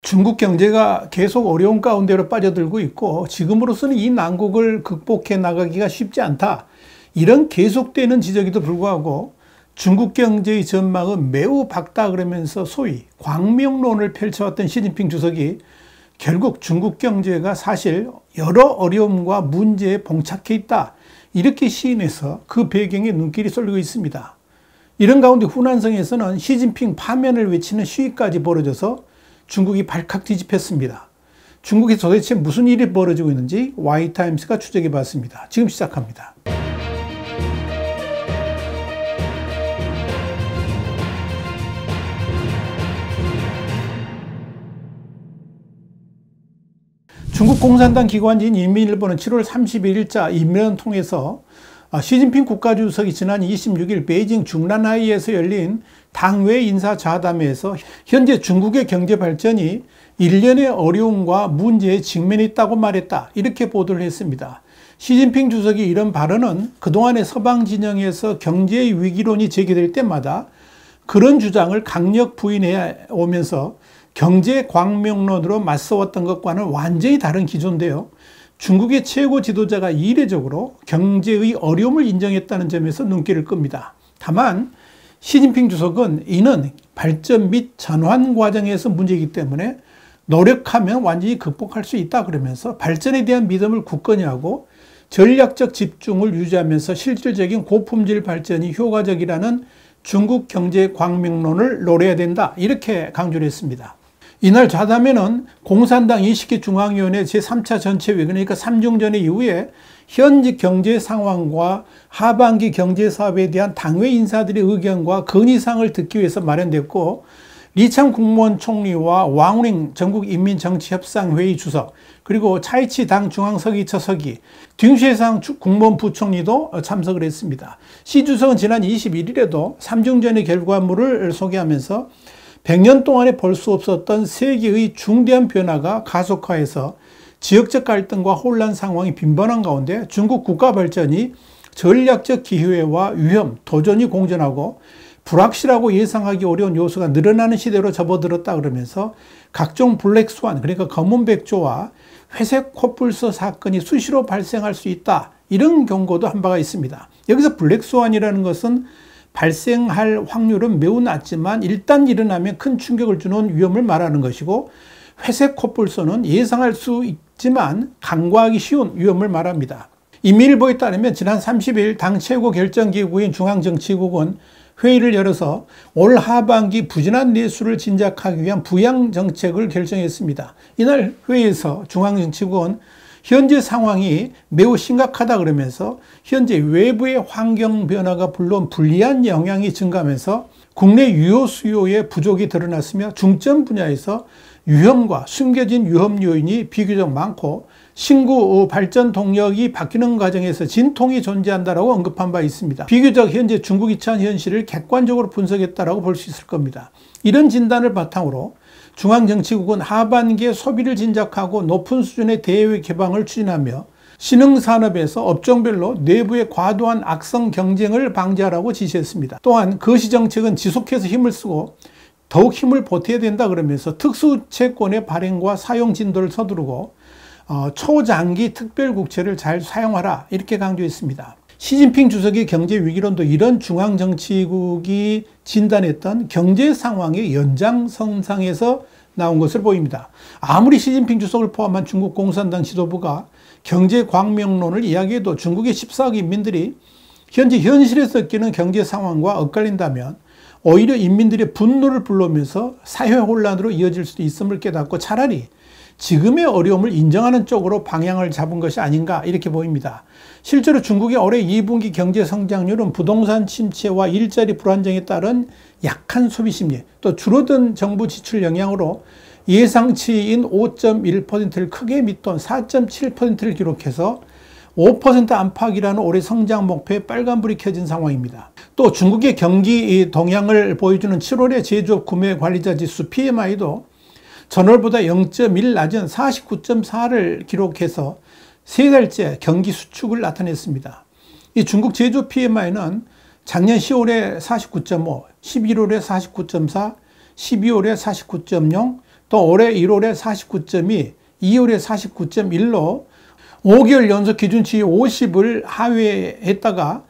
중국 경제가 계속 어려운 가운데로 빠져들고 있고 지금으로서는 이 난국을 극복해 나가기가 쉽지 않다. 이런 계속되는 지적에도 불구하고 중국 경제의 전망은 매우 밝다 그러면서 소위 광명론을 펼쳐왔던 시진핑 주석이 결국 중국 경제가 사실 여러 어려움과 문제에 봉착해 있다. 이렇게 시인해서 그 배경에 눈길이 쏠리고 있습니다. 이런 가운데 후난성에서는 시진핑 파면을 외치는 시위까지 벌어져서 중국이 발칵 뒤집혔습니다. 중국에서 도대체 무슨 일이 벌어지고 있는지 Y타임스가 추적해 봤습니다. 지금 시작합니다. 중국 공산당 기관지인 인민일보는 7월 31일자 인면을 통해서 시진핑 국가주석이 지난 26일 베이징 중난하이에서 열린 당외 인사자담회에서 현재 중국의 경제 발전이 일련의 어려움과 문제에 직면해 있다고 말했다. 이렇게 보도를 했습니다. 시진핑 주석이 이런 발언은 그동안의 서방 진영에서 경제의 위기론이 제기될 때마다 그런 주장을 강력 부인해 오면서 경제 광명론으로 맞서왔던 것과는 완전히 다른 기조인데요. 중국의 최고 지도자가 이례적으로 경제의 어려움을 인정했다는 점에서 눈길을 끕니다. 다만 시진핑 주석은 이는 발전 및 전환 과정에서 문제이기 때문에 노력하면 완전히 극복할 수 있다 그러면서 발전에 대한 믿음을 굳건히 하고 전략적 집중을 유지하면서 실질적인 고품질 발전이 효과적이라는 중국 경제 광명론을 노려야 된다. 이렇게 강조를 했습니다. 이날 좌담회는 공산당 20개 중앙위원회 제3차 전체회, 그러니까 3중전의 이후에 현지 경제 상황과 하반기 경제 사업에 대한 당외 인사들의 의견과 건의사항을 듣기 위해서 마련됐고, 리창 국무원 총리와 왕우링 전국인민정치협상회의 주석, 그리고 차이치 당 중앙서기처 서기, 딩쉐상 국무원 부총리도 참석을 했습니다. 시 주석은 지난 21일에도 3중전의 결과물을 소개하면서 100년 동안에 볼 수 없었던 세계의 중대한 변화가 가속화해서 지역적 갈등과 혼란 상황이 빈번한 가운데 중국 국가 발전이 전략적 기회와 위험, 도전이 공존하고 불확실하고 예상하기 어려운 요소가 늘어나는 시대로 접어들었다 그러면서 각종 블랙스완, 그러니까 검은 백조와 회색 코뿔소 사건이 수시로 발생할 수 있다. 이런 경고도 한 바가 있습니다. 여기서 블랙스완이라는 것은 발생할 확률은 매우 낮지만 일단 일어나면 큰 충격을 주는 위험을 말하는 것이고, 회색 코뿔소는 예상할 수 있지만 간과하기 쉬운 위험을 말합니다. 인민일보에 따르면 지난 30일 당 최고 결정기구인 중앙정치국은 회의를 열어서 올 하반기 부진한 내수를 진작하기 위한 부양정책을 결정했습니다. 이날 회의에서 중앙정치국은 현재 상황이 매우 심각하다 그러면서 현재 외부의 환경 변화가 불러온 불리한 영향이 증가하면서 국내 유효 수요의 부족이 드러났으며 중점 분야에서 위험과 숨겨진 위험 요인이 비교적 많고 신구 발전 동력이 바뀌는 과정에서 진통이 존재한다고 언급한 바 있습니다. 비교적 현재 중국이 처한 현실을 객관적으로 분석했다고 볼 수 있을 겁니다. 이런 진단을 바탕으로 중앙정치국은 하반기에 소비를 진작하고 높은 수준의 대외 개방을 추진하며 신흥산업에서 업종별로 내부의 과도한 악성 경쟁을 방지하라고 지시했습니다. 또한 거시정책은 지속해서 힘을 쓰고 더욱 힘을 보태야 된다 그러면서 특수채권의 발행과 사용 진도를 서두르고 초장기 특별국채를 잘 사용하라 이렇게 강조했습니다. 시진핑 주석의 경제 위기론도 이런 중앙정치국이 진단했던 경제 상황의 연장선상에서 나온 것으로 보입니다. 아무리 시진핑 주석을 포함한 중국 공산당 지도부가 경제 광명론을 이야기해도 중국의 14억 인민들이 현재 현실에서 느끼는 경제 상황과 엇갈린다면 오히려 인민들의 분노를 불러오면서 사회 혼란으로 이어질 수도 있음을 깨닫고 차라리 지금의 어려움을 인정하는 쪽으로 방향을 잡은 것이 아닌가 이렇게 보입니다. 실제로 중국의 올해 2분기 경제 성장률은 부동산 침체와 일자리 불안정에 따른 약한 소비 심리, 또 줄어든 정부 지출 영향으로 예상치인 5.1%를 크게 밑돈 4.7%를 기록해서 5% 안팎이라는 올해 성장 목표에 빨간불이 켜진 상황입니다. 또 중국의 경기 동향을 보여주는 7월의 제조업 구매 관리자 지수 PMI도 전월보다 0.1 낮은 49.4를 기록해서 3달째 경기 수축을 나타냈습니다. 이 중국 제조 PMI는 작년 10월에 49.5, 11월에 49.4, 12월에 49.0, 또 올해 1월에 49.2, 2월에 49.1로 5개월 연속 기준치 50을 하회했다가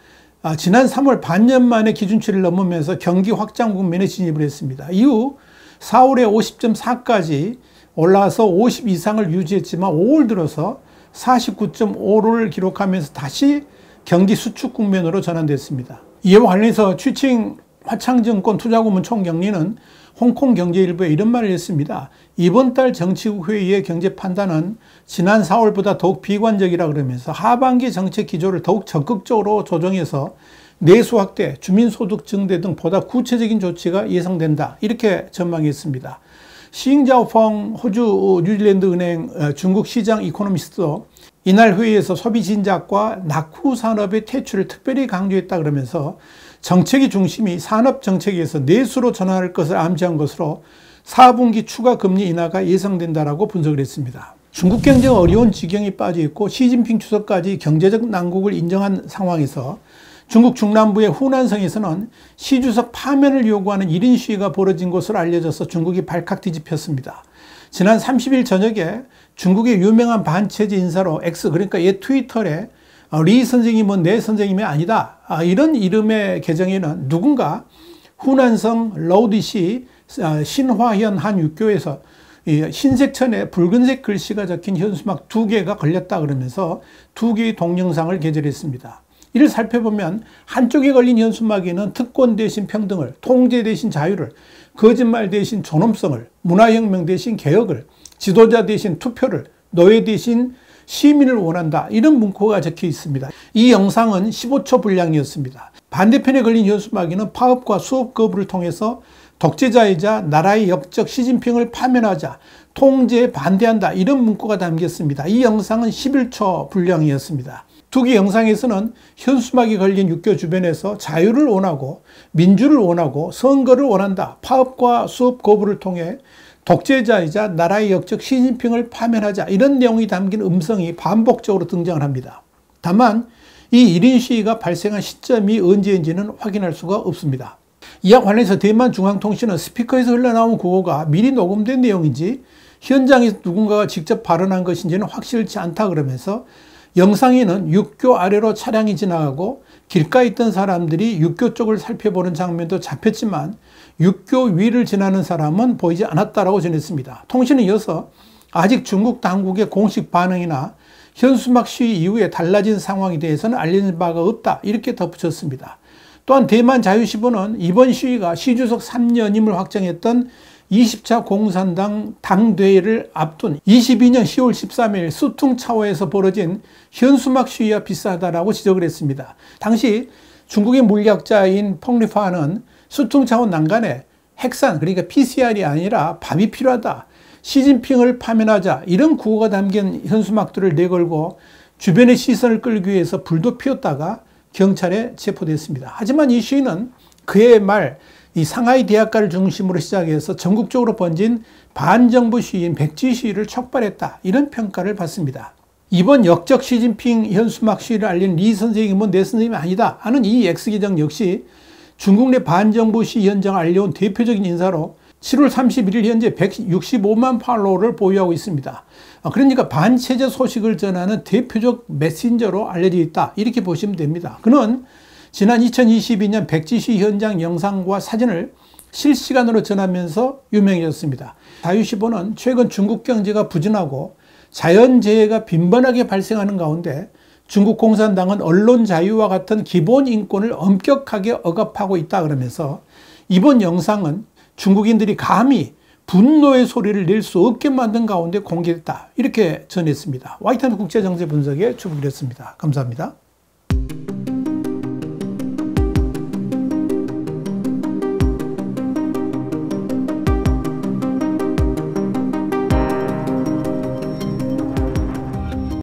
지난 3월 반년 만에 기준치를 넘으면서 경기 확장 국면에 진입을 했습니다. 이후 4월에 50.4까지 올라와서 50 이상을 유지했지만 5월 들어서 49.5를 기록하면서 다시 경기 수축 국면으로 전환됐습니다. 이와 관련해서 취칭 화창증권 투자고문 총경리는 홍콩경제일보에 이런 말을 했습니다. 이번 달 정치국 회의의 경제 판단은 지난 4월보다 더욱 비관적이라 그러면서 하반기 정책 기조를 더욱 적극적으로 조정해서 내수 확대, 주민소득 증대 등 보다 구체적인 조치가 예상된다. 이렇게 전망했습니다. 시잉자오펑 호주 뉴질랜드 은행 중국 시장 이코노미스트도 이날 회의에서 소비 진작과 낙후 산업의 퇴출을 특별히 강조했다 그러면서 정책의 중심이 산업 정책에서 내수로 전환할 것을 암시한 것으로 4분기 추가 금리 인하가 예상된다라고 분석을 했습니다. 중국 경제가 어려운 지경에 빠져 있고 시진핑 주석까지 경제적 난국을 인정한 상황에서 중국 중남부의 후난성에서는 시 주석 파면을 요구하는 1인 시위가 벌어진 것으로 알려져서 중국이 발칵 뒤집혔습니다. 지난 30일 저녁에 중국의 유명한 반체제 인사로 X, 그러니까 옛 트위터에 리 선생님은 내 선생님이 아니다, 이런 이름의 계정에는 누군가 후난성 러우디시 신화현 한 육교에서 흰색 천에 붉은색 글씨가 적힌 현수막 2개가 걸렸다 그러면서 2개의 동영상을 게재했습니다. 이를 살펴보면 한쪽에 걸린 현수막에는 특권 대신 평등을, 통제 대신 자유를, 거짓말 대신 존엄성을, 문화혁명 대신 개혁을, 지도자 대신 투표를, 노예 대신 시민을 원한다, 이런 문구가 적혀 있습니다. 이 영상은 15초 분량이었습니다. 반대편에 걸린 현수막에는 파업과 수업 거부를 통해서 독재자이자 나라의 역적 시진핑을 파면하자, 통제에 반대한다, 이런 문구가 담겼습니다. 이 영상은 11초 분량이었습니다. 2개 영상에서는 현수막이 걸린 육교 주변에서 자유를 원하고 민주를 원하고 선거를 원한다, 파업과 수업 거부를 통해 독재자이자 나라의 역적 시진핑을 파면하자, 이런 내용이 담긴 음성이 반복적으로 등장을 합니다. 다만 이 1인 시위가 발생한 시점이 언제인지는 확인할 수가 없습니다. 이와 관련해서 대만중앙통신은 스피커에서 흘러나온 구호가 미리 녹음된 내용인지 현장에서 누군가가 직접 발언한 것인지는 확실치 않다 그러면서 영상에는 육교 아래로 차량이 지나가고 길가에 있던 사람들이 육교 쪽을 살펴보는 장면도 잡혔지만 육교 위를 지나는 사람은 보이지 않았다라고 전했습니다. 통신은 이어서 아직 중국 당국의 공식 반응이나 현수막 시위 이후에 달라진 상황에 대해서는 알려진 바가 없다, 이렇게 덧붙였습니다. 또한 대만 자유시보는 이번 시위가 시주석 3년임을 확정했던 20차 공산당 당대회를 앞둔 22년 10월 13일 수퉁차오에서 벌어진 현수막 시위와 비슷하다라고 지적을 했습니다. 당시 중국의 물리학자인 펑리파는 수퉁차오 난간에 핵산, 그러니까 PCR이 아니라 밥이 필요하다, 시진핑을 파면하자, 이런 구호가 담긴 현수막들을 내걸고 주변의 시선을 끌기 위해서 불도 피웠다가 경찰에 체포됐습니다. 하지만 이 시위는 그해 말 이 상하이 대학가를 중심으로 시작해서 전국적으로 번진 반정부 시위인 백지 시위를 촉발했다, 이런 평가를 받습니다. 이번 역적 시진핑 현수막 시위를 알린 리 선생님은 내 선생님이 아니다 하는 이 X기정 역시 중국 내 반정부 시위 현장을 알려온 대표적인 인사로 7월 31일 현재 165만 팔로워를 보유하고 있습니다. 그러니까 반체제 소식을 전하는 대표적 메신저로 알려져 있다, 이렇게 보시면 됩니다. 그는 지난 2022년 백지 시위 현장 영상과 사진을 실시간으로 전하면서 유명해졌습니다. 자유시보는 최근 중국 경제가 부진하고 자연재해가 빈번하게 발생하는 가운데 중국 공산당은 언론 자유와 같은 기본 인권을 엄격하게 억압하고 있다 그러면서 이번 영상은 중국인들이 감히 분노의 소리를 낼 수 없게 만든 가운데 공개됐다, 이렇게 전했습니다. 화이트하우스 국제정세 분석의 주북이었습니다. 감사합니다.